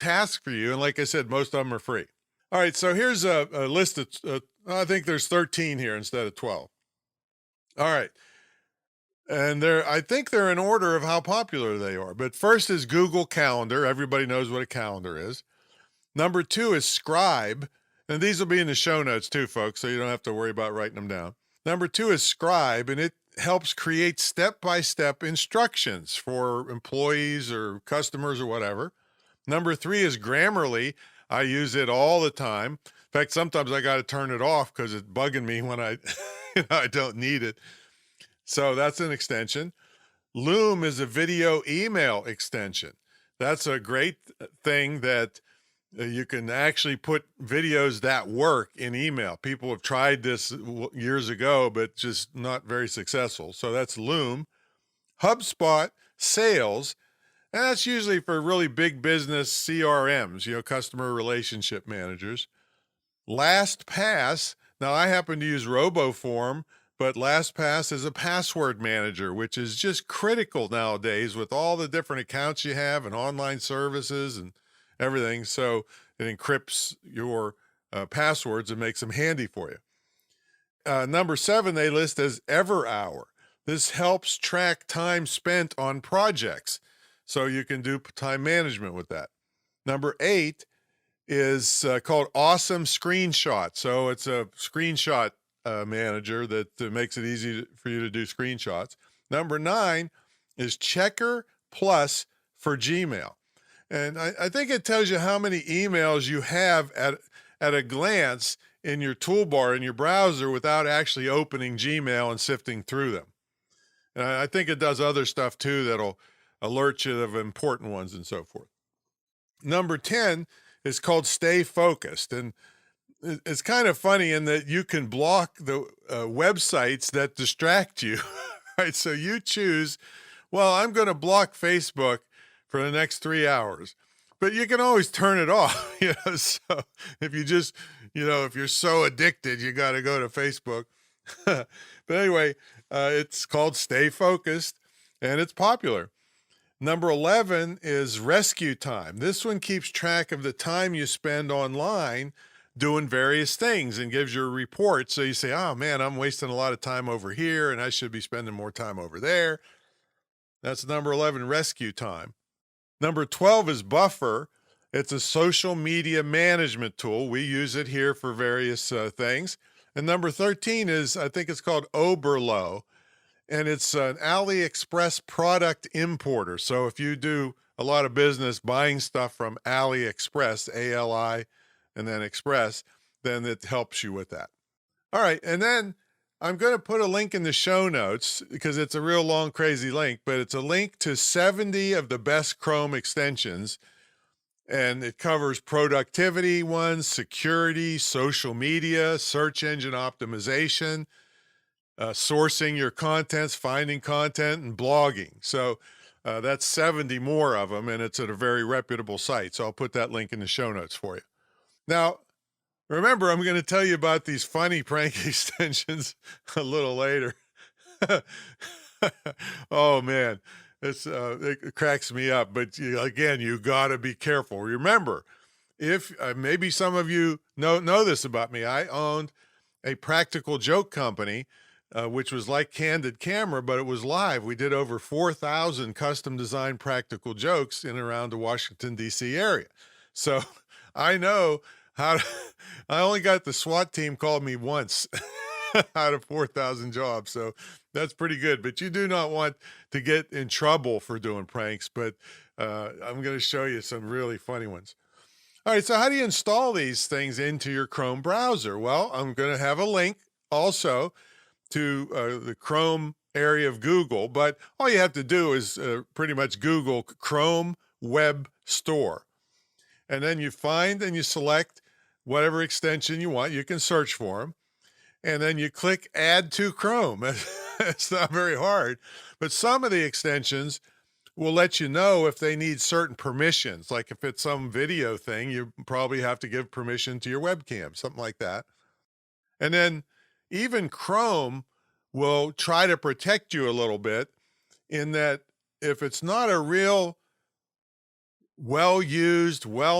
tasks for you. And like I said, most of them are free. All right, so here's a list of, I think there's 13 here instead of 12. All right. And I think they're in order of how popular they are. But first is Google Calendar. Everybody knows what a calendar is. Number two is Scribe. And these will be in the show notes too, folks, so you don't have to worry about writing them down. Number two is Scribe, and it helps create step-by-step instructions for employees or customers or whatever. Number three is Grammarly. I use it all the time. In fact, sometimes I got to turn it off because it's bugging me when I don't need it. So that's an extension. Loom is a video email extension. That's a great thing that you can actually put videos that work in email. People have tried this years ago, but just not very successful. So that's Loom. HubSpot, Sales, and that's usually for really big business CRMs, customer relationship managers. LastPass, now I happen to use RoboForm, but LastPass is a password manager, which is just critical nowadays with all the different accounts you have and online services and everything. So it encrypts your passwords and makes them handy for you. Number 7, they list as EverHour. This helps track time spent on projects, so you can do time management with that. Number 8 is called Awesome Screenshot. So it's a screenshot manager that makes it easy for you to do screenshots. Number 9 is Checker Plus for Gmail. And I think it tells you how many emails you have at a glance in your toolbar in your browser without actually opening Gmail and sifting through them. And I think it does other stuff too that'll alert you of important ones and so forth. Number 10 is called Stay Focused. And it's kind of funny in that you can block the websites that distract you, right? So you choose, well, I'm going to block Facebook for the next 3 hours, but you can always turn it off, so if you just, if you're so addicted, you got to go to Facebook. But anyway, it's called Stay Focused, and it's popular. Number 11 is Rescue Time. This one keeps track of the time you spend online doing various things and gives you a report. So you say, oh man, I'm wasting a lot of time over here and I should be spending more time over there. That's number 11, Rescue Time. Number 12 is Buffer. It's a social media management tool. We use it here for various things. And number 13 is, I think it's called Oberlo, and it's an AliExpress product importer. So if you do a lot of business buying stuff from AliExpress, A-L-I, and then Express, then it helps you with that. All right, and then I'm going to put a link in the show notes because it's a real long, crazy link, but it's a link to 70 of the best Chrome extensions, and it covers productivity ones, security, social media, search engine optimization, sourcing your contents, finding content, and blogging. So that's 70 more of them, and it's at a very reputable site. So I'll put that link in the show notes for you. Now, remember, I'm going to tell you about these funny prank extensions a little later. Oh man, it cracks me up. But again, you got to be careful. Remember, if maybe some of you know this about me, I owned a practical joke company, which was like Candid Camera, but it was live. We did over 4,000 custom designed practical jokes in and around the Washington, D.C. area. So I know how to, I only got the SWAT team called me once out of 4,000 jobs. So that's pretty good, but you do not want to get in trouble for doing pranks, but I'm going to show you some really funny ones. All right, so how do you install these things into your Chrome browser? Well, I'm going to have a link also to the Chrome area of Google, but all you have to do is pretty much Google Chrome Web Store. And then you find and you select whatever extension you want. You can search for them. And then you click Add to Chrome. It's not very hard, but some of the extensions will let you know if they need certain permissions. Like if it's some video thing, you probably have to give permission to your webcam, something like that. And then even Chrome will try to protect you a little bit in that if it's not a real Well used, well